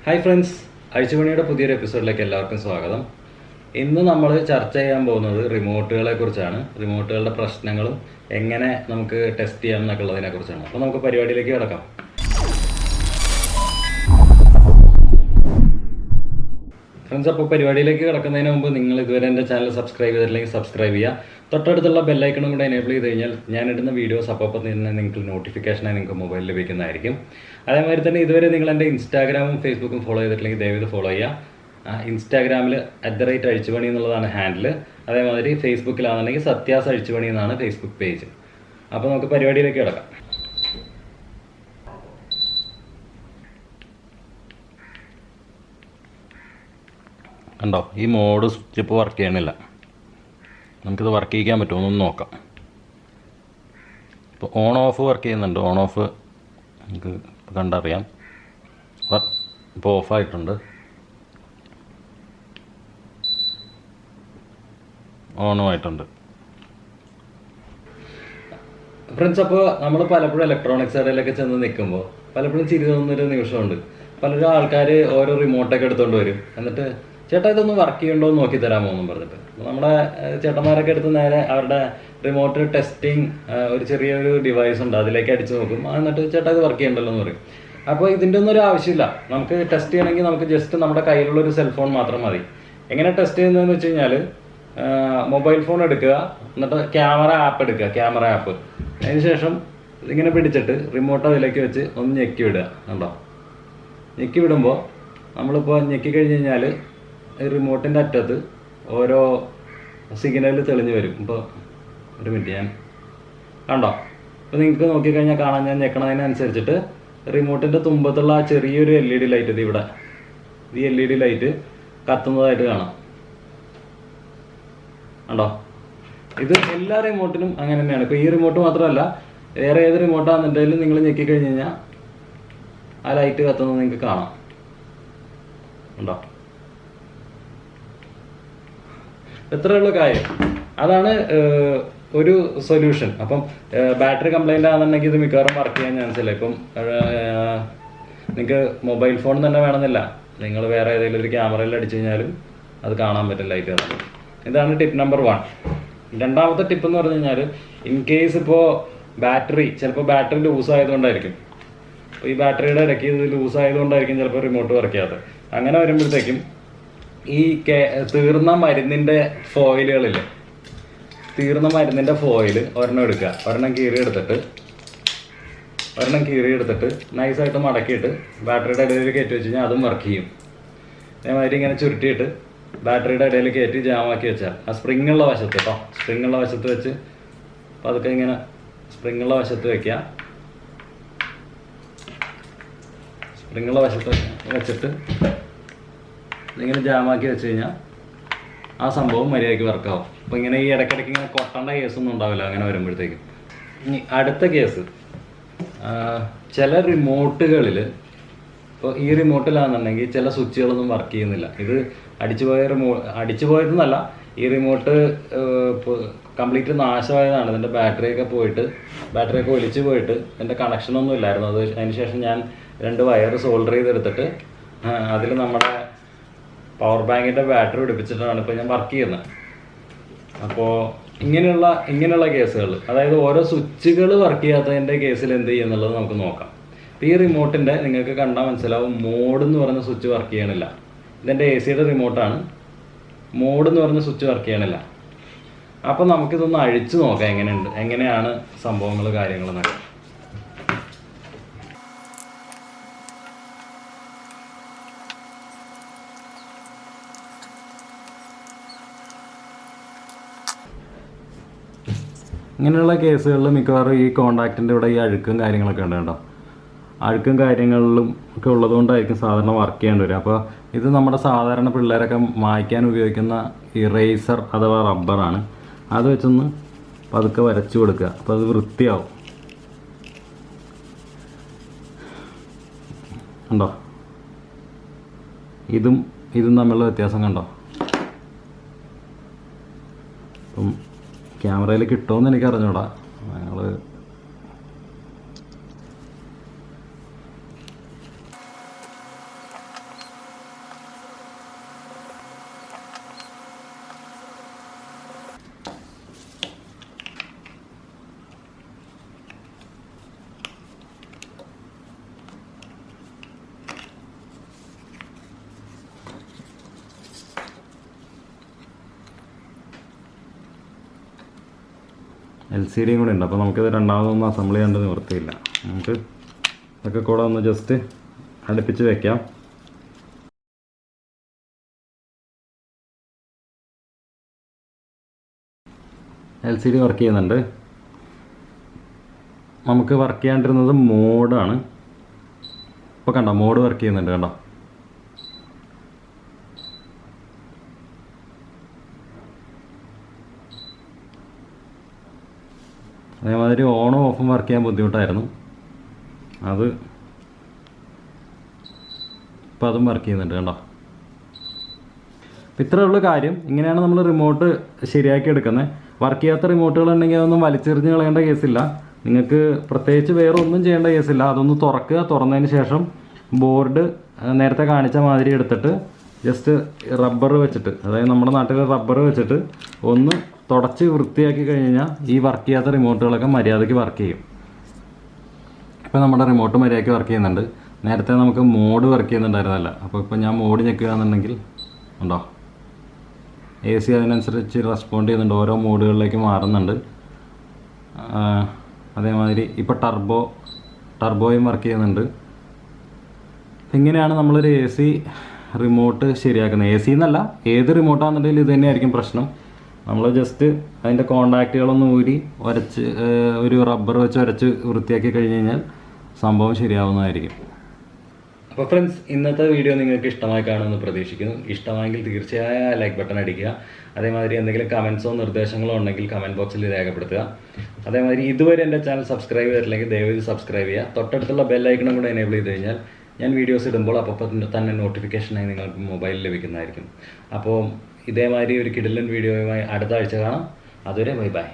Hi friends, അഴിച്ചുപണിയുടെ പുതിയൊരു എപ്പിസോഡിലേക്ക് എല്ലാവർക്കും സ്വാഗതം. ഇന്ന് നമ്മൾ ചർച്ച ചെയ്യാൻ പോകുന്നത് റിമോട്ടുകളെ കുറിച്ചാണ്. റിമോട്ടുകളുടെ പ്രശ്നങ്ങളും എങ്ങനെ നമുക്ക് ടെസ്റ്റ് ചെയ്യാം എന്നൊക്കെ ഉള്ളതിനെ കുറിച്ചാണ്. അപ്പോൾ നമുക്ക് പരിപാടിയിലേക്ക് കിടക്കാം. ഫ്രണ്ട്സ്, അപ്പോൾ പരിപാടിയിലേക്ക് കിടക്കുന്നതിന് മുമ്പ് നിങ്ങൾ ഇതുവരെ എൻ്റെ ചാനൽ സബ്സ്ക്രൈബ് ചെയ്തിട്ടില്ലെങ്കിൽ സബ്സ്ക്രൈബ് ചെയ്യുക. തൊട്ടടുത്തുള്ള ബെല്ലൈക്കണും കൂടെ എനേബിൾ ചെയ്ത് കഴിഞ്ഞാൽ ഞാനിടുന്ന വീഡിയോസ് അപ്പോൾ തന്നെ നിങ്ങൾക്ക് നോട്ടിഫിക്കേഷനായി നിങ്ങൾക്ക് മൊബൈലിൽ ലഭിക്കുന്നതായിരിക്കും. അതേമാതിരി തന്നെ ഇതുവരെ നിങ്ങൾ എൻ്റെ ഇൻസ്റ്റാഗ്രാമും ഫേസ്ബുക്കും ഫോളോ ചെയ്തിട്ടില്ലെങ്കിൽ ദയവായി ഫോളോ ചെയ്യുക. ഇൻസ്റ്റാഗ്രാമിൽ @അഴിച്ചുപണി എന്നുള്ളതാണ് ഹാൻഡിൽ. അതേമാതിരി ഫേസ്ബുക്കിലാണെന്നുണ്ടെങ്കിൽ സത്യാസ് അഴിച്ചുപണി എന്നാണ് ഫേസ്ബുക്ക് പേജ്. അപ്പോൾ നമുക്ക് പരിപാടിയിലേക്ക് കിടക്കാം. കണ്ടോ, ഈ മോഡ് സ്വിച്ച് ഇപ്പോൾ വർക്ക് ചെയ്യണില്ല. നമുക്കിത് വർക്ക് ചെയ്യിക്കാൻ പറ്റുമോ എന്നൊന്ന് നോക്കാം. ഇപ്പോൾ ഓൺ ഓഫ് വർക്ക് ചെയ്യുന്നുണ്ട്. ഓൺ ഓഫ് നമുക്ക് കണ്ടറിയാം. ഇപ്പോൾ ഓഫായിട്ടുണ്ട്. ഓണും ആയിട്ടുണ്ട്. ഫ്രണ്ട്സ്, അപ്പോൾ നമ്മൾ പലപ്പോഴും ഇലക്ട്രോണിക്സ് കടയിലൊക്കെ ചെന്ന് നിൽക്കുമ്പോൾ പലപ്പോഴും ചിരി തോന്നുന്നൊരു നിമിഷമുണ്ട്. പലരും ആൾക്കാർ ഓരോ റിമോട്ടൊക്കെ എടുത്തുകൊണ്ട് വരും. എന്നിട്ട് ചേട്ടാ ഇതൊന്ന് വർക്ക് ചെയ്യണ്ടോ എന്ന് നോക്കി തരാമോ എന്നും പറഞ്ഞിട്ട് നമ്മുടെ ചേട്ടന്മാരൊക്കെ എടുത്ത് നേരെ അവരുടെ റിമോട്ട് ടെസ്റ്റിംഗ് ഒരു ചെറിയൊരു ഡിവൈസ് ഉണ്ട്, അതിലേക്ക് അടിച്ച് നോക്കും. എന്നിട്ട് ചേട്ടാ ഇത് വർക്ക് ചെയ്യണ്ടല്ലോ എന്ന് പറയും. അപ്പോൾ ഇതിൻ്റെ ഒന്നും ഒരു ആവശ്യമില്ല. നമുക്ക് ടെസ്റ്റ് ചെയ്യണമെങ്കിൽ നമുക്ക് ജസ്റ്റ് നമ്മുടെ കയ്യിലുള്ളൊരു സെൽഫോൺ മാത്രം മതി. എങ്ങനെ ടെസ്റ്റ് ചെയ്യുന്നതെന്ന് വെച്ച് കഴിഞ്ഞാൽ മൊബൈൽ ഫോൺ എടുക്കുക, എന്നിട്ട് ക്യാമറ ആപ്പ് എടുക്കുക. ക്യാമറ ആപ്പ് അതിനുശേഷം ഇങ്ങനെ പിടിച്ചിട്ട് റിമോട്ട് അതിലേക്ക് വെച്ച് ഒന്ന് ഞെക്കി വിടുക. കണ്ടോ, ഞെക്കി വിടുമ്പോൾ നമ്മളിപ്പോൾ ഞെക്കി കഴിഞ്ഞ് കഴിഞ്ഞാൽ റിമോട്ടിൻ്റെ അറ്റത്ത് ഓരോ സിഗ്നൽ തെളിഞ്ഞ് വരും. ഇപ്പോൾ ഒരു മിനിറ്റ്, ഞാൻ കണ്ടോ, ഇപ്പോൾ നിങ്ങൾക്ക് നോക്കിക്കഴിഞ്ഞാൽ കാണാൻ ഞാൻ ഞെക്കണതിനനുസരിച്ചിട്ട് റിമോട്ടിൻ്റെ തുമ്പത്തുള്ള ആ ചെറിയൊരു LED ലൈറ്റ്, ഇത് ഇവിടെ ഈ LED ലൈറ്റ് കത്തുന്നതായിട്ട് കാണാം. കണ്ടോ, ഇത് എല്ലാ റിമോട്ടിനും അങ്ങനെ തന്നെയാണ്. ഇപ്പോൾ ഈ റിമോട്ട് മാത്രമല്ല, വേറെ ഏത് റിമോട്ടാണെന്നുണ്ടെങ്കിലും നിങ്ങൾ ഞെക്കി കഴിഞ്ഞ് കഴിഞ്ഞാൽ ആ ലൈറ്റ് കത്തുന്നത് നിങ്ങൾക്ക് കാണാം. ഉണ്ടോ, എത്രയുള്ള കാര്യം. അതാണ് ഒരു സൊല്യൂഷൻ. അപ്പം ബാറ്ററി കംപ്ലൈൻ്റ് ആണെന്നുണ്ടെങ്കിൽ ഇത് മിക്കവാറും വർക്ക് ചെയ്യാൻ ചാൻസ് ഇല്ല. ഇപ്പം നിങ്ങൾക്ക് മൊബൈൽ ഫോൺ തന്നെ വേണമെന്നില്ല, നിങ്ങൾ വേറെ ഏതെങ്കിലും ഒരു ക്യാമറയിൽ അടിച്ചു കഴിഞ്ഞാലും അത് കാണാൻ പറ്റില്ല ലൈറ്റ് കാണാൻ. ഇതാണ് ടിപ്പ് നമ്പർ 1. രണ്ടാമത്തെ ടിപ്പ് എന്ന് പറഞ്ഞു കഴിഞ്ഞാൽ, ഇൻ കേസ് ഇപ്പോൾ ചിലപ്പോൾ ബാറ്ററി ലൂസ് ആയതുകൊണ്ടായിരിക്കും. അപ്പോൾ ഈ ബാറ്ററിയുടെ ഇടയ്ക്ക് ഇത് ലൂസ് ആയതുകൊണ്ടായിരിക്കും ചിലപ്പോൾ റിമോട്ട് വർക്ക് ചെയ്യാത്തത്. അങ്ങനെ വരുമ്പോഴത്തേക്കും ഈ തീർന്ന മരുന്നിൻ്റെ ഫോയിലുകളില്ലേ, തീർന്ന മരുന്നിൻ്റെ ഫോയിൽ ഒരെണ്ണം എടുക്കുക. ഒരെണ്ണം കീറി എടുത്തിട്ട് നൈസായിട്ട് മടക്കിയിട്ട് ബാറ്ററിയുടെ ഇടയിൽ കയറ്റി വെച്ച് കഴിഞ്ഞാൽ അതും വർക്ക് ചെയ്യും. അതേമാതിരി ഇങ്ങനെ ചുരുട്ടിയിട്ട് ബാറ്ററിയുടെ ഇടയിൽ കയറ്റി ജാമാക്കി വെച്ചാൽ ആ സ്പ്രിങ്ങുള്ള വശത്ത് സ്പ്രിങ്ങുള്ള വശത്ത് വെച്ച് അപ്പോൾ അതൊക്കെ ഇങ്ങനെ സ്പ്രിങ്ങുള്ള വശത്ത് വയ്ക്കുക. സ്പ്രിങ്ങുള്ള വശത്ത് വെച്ചിട്ട് ഇങ്ങനെ ജാമാക്കി വെച്ച് കഴിഞ്ഞാൽ ആ സംഭവം മര്യാദയ്ക്ക് വർക്കാവും. അപ്പോൾ ഇങ്ങനെ ഈ ഇടയ്ക്കിടയ്ക്ക് ഇങ്ങനെ കൊട്ടേണ്ട കേസൊന്നും ഉണ്ടാവില്ല അങ്ങനെ വരുമ്പോഴത്തേക്കും. ഇനി അടുത്ത കേസ്, ചില റിമോട്ടുകളിൽ, ഇപ്പോൾ ഈ റിമോട്ടിലാണെന്നുണ്ടെങ്കിൽ ചില സ്വിച്ചുകളൊന്നും വർക്ക് ചെയ്യുന്നില്ല. ഇത് അടിച്ചു പോയതെന്നല്ല, ഈ റിമോട്ട് കംപ്ലീറ്റ് നാശമായതാണ്. ഇതിൻ്റെ ബാറ്ററിയൊക്കെ ഒലിച്ച് പോയിട്ട് ഇതിൻ്റെ കണക്ഷനൊന്നും ഇല്ലായിരുന്നു. അതിനുശേഷം ഞാൻ 2 വയർ സോൾഡർ ചെയ്തെടുത്തിട്ട് അതിൽ നമ്മുടെ പവർ ബാങ്കിൻ്റെ ബാറ്ററി പിടിപ്പിച്ചിട്ടാണ് ഇപ്പോൾ ഞാൻ വർക്ക് ചെയ്യുന്നത്. അപ്പോൾ ഇങ്ങനെയുള്ള കേസുകൾ, അതായത് ഓരോ സ്വിച്ചുകൾ വർക്ക് ചെയ്യാത്തതിൻ്റെ കേസിൽ എന്ത് ചെയ്യുന്നുള്ളത് നമുക്ക് നോക്കാം. ഇപ്പോൾ ഈ റിമോട്ടിൻ്റെ നിങ്ങൾക്ക് കണ്ടാൽ മനസ്സിലാവും, മോഡ് എന്ന് പറഞ്ഞ സ്വിച്ച് വർക്ക് ചെയ്യണില്ല. ഇതെൻ്റെ AC-യുടെ റിമോട്ടാണ്. മോഡ് എന്ന് പറഞ്ഞ സ്വിച്ച് വർക്ക് ചെയ്യണില്ല. അപ്പോൾ നമുക്കിതൊന്ന് അഴിച്ചു നോക്കാം എങ്ങനെയാണ് സംഭവങ്ങൾ കാര്യങ്ങളെന്നൊക്കെ. ഇങ്ങനെയുള്ള കേസുകളിൽ മിക്കവാറും ഈ കോണ്ടാക്റ്റിൻ്റെ ഇവിടെ ഈ അഴുക്കും കാര്യങ്ങളൊക്കെ ഉണ്ട്. കേട്ടോ, അഴുക്കും കാര്യങ്ങളിലും ഒക്കെ ഉള്ളതുകൊണ്ടായിരിക്കും സാധാരണ വർക്ക് ചെയ്യേണ്ടി വരും. അപ്പോൾ ഇത് നമ്മുടെ സാധാരണ പിള്ളേരൊക്കെ മായ്ക്കാൻ ഉപയോഗിക്കുന്ന ഇറേസർ അഥവാ റബ്ബറാണ്. അത് വെച്ചൊന്ന് പതുക്കെ വരച്ചു കൊടുക്കുക. അപ്പോൾ അത് വൃത്തിയാവും. കണ്ടോ, ഇതും തമ്മിലുള്ള വ്യത്യാസം കണ്ടോ. അപ്പം ക്യാമറയിൽ കിട്ടുമെന്ന് എനിക്ക് അറിഞ്ഞൂടാ. ഞങ്ങൾ LCD കൂടെ ഉണ്ട്. അപ്പോൾ നമുക്കിത് രണ്ടാമതൊന്നും അസംബിൾ ചെയ്യേണ്ട നിവൃത്തിയില്ല. നമുക്ക് ഇതൊക്കെ കൂടെ ഒന്ന് ജസ്റ്റ് അടുപ്പിച്ച് വെക്കാം. LCD വർക്ക് ചെയ്യുന്നുണ്ട്. നമുക്ക് വർക്ക് ചെയ്യാണ്ടിരുന്നത് മോഡാണ്. ഇപ്പോൾ കണ്ടോ, മോഡ് വർക്ക് ചെയ്യുന്നുണ്ട് കണ്ടോ. അതേമാതിരി ഓണും ഓഫും വർക്ക് ചെയ്യാൻ ബുദ്ധിമുട്ടായിരുന്നു. അത് ഇപ്പോൾ അതും വർക്ക് ചെയ്യുന്നുണ്ട് കണ്ടോ. അപ്പോൾ ഇത്രയേ ഉള്ളൂ കാര്യം. ഇങ്ങനെയാണ് നമ്മൾ റിമോട്ട് ശരിയാക്കി എടുക്കുന്നത്. വർക്ക് ചെയ്യാത്ത റിമോട്ടുകൾ ഉണ്ടെങ്കിൽ അതൊന്നും വലിച്ചെറിഞ്ഞ് കളയേണ്ട കേസില്ല. നിങ്ങൾക്ക് പ്രത്യേകിച്ച് വേറെ ഒന്നും ചെയ്യേണ്ട കേസില്ല. അതൊന്ന് തുറക്കുക. തുറന്നതിന് ശേഷം ബോർഡ് നേരത്തെ കാണിച്ച മാതിരി എടുത്തിട്ട് ജസ്റ്റ് റബ്ബർ വെച്ചിട്ട്, അതായത് നമ്മുടെ നാട്ടിൽ റബ്ബർ വെച്ചിട്ട് ഒന്ന് തുടച്ച് വൃത്തിയാക്കി കഴിഞ്ഞാൽ ഈ വർക്ക് ചെയ്യാത്ത റിമോട്ടുകളൊക്കെ മര്യാദയ്ക്ക് വർക്ക് ചെയ്യും. ഇപ്പോൾ നമ്മുടെ റിമോട്ട് മര്യാദയ്ക്ക് വർക്ക് ചെയ്യുന്നുണ്ട്. നേരത്തെ നമുക്ക് മോഡ് വർക്ക് ചെയ്യുന്നുണ്ടായിരുന്നല്ല. അപ്പോൾ ഇപ്പോൾ ഞാൻ മോഡ് ഞെക്കുകയാണെന്നുണ്ടെങ്കിൽ ഉണ്ടോ, AC അതിനനുസരിച്ച് റെസ്പോണ്ട് ചെയ്യുന്നുണ്ട്, ഓരോ മോഡുകളിലേക്ക് മാറുന്നുണ്ട്. അതേമാതിരി ഇപ്പോൾ ടർബോയും വർക്ക് ചെയ്യുന്നുണ്ട്. ഇങ്ങനെയാണ് നമ്മളൊരു AC റിമോട്ട് ശരിയാക്കുന്നത്. AC എന്നല്ല, ഏത് റിമോട്ടാണെന്നുണ്ടെങ്കിൽ ഇത് തന്നെയായിരിക്കും പ്രശ്നം. നമ്മൾ ജസ്റ്റ് അതിൻ്റെ കോണ്ടാക്റ്റുകളൊന്ന് ഊരി ഉരച്ച് ഒരു റബ്ബർ വെച്ച് ഉരച്ച് വൃത്തിയാക്കി കഴിഞ്ഞ് കഴിഞ്ഞാൽ സംഭവം ശരിയാവുന്നതായിരിക്കും. അപ്പോൾ ഫ്രണ്ട്സ്, ഇന്നത്തെ വീഡിയോ നിങ്ങൾക്ക് ഇഷ്ടമായി കാണുമെന്ന് പ്രതീക്ഷിക്കുന്നു. ഇഷ്ടമായെങ്കിൽ തീർച്ചയായും ലൈക്ക് ബട്ടൺ അടിക്കുക. അതേമാതിരി എന്തെങ്കിലും കമൻസോ നിർദ്ദേശങ്ങളോ ഉണ്ടെങ്കിൽ കമൻറ്റ് ബോക്സിൽ രേഖപ്പെടുത്തുക. അതേമാതിരി ഇതുവരെ എൻ്റെ ചാനൽ സബ്സ്ക്രൈബ് ചെയ്തിട്ടില്ലെങ്കിൽ ദയവായി സബ്സ്ക്രൈബ് ചെയ്യുക. തൊട്ടടുത്തുള്ള ബെല്ലൈക്കണും കൂടെ എനേബിൾ ചെയ്ത് കഴിഞ്ഞാൽ ഞാൻ വീഡിയോസ് ഇടുമ്പോൾ അപ്പോൾ തന്നെ നോട്ടിഫിക്കേഷനായി നിങ്ങൾക്ക് മൊബൈലിൽ ലഭിക്കുന്നതായിരിക്കും. അപ്പോൾ ഇതേമാതിരി ഒരു കിടിലൻ വീഡിയോയുമായി അടുത്ത ആഴ്ച കാണാം. അതുവരെ ബൈ ബൈ.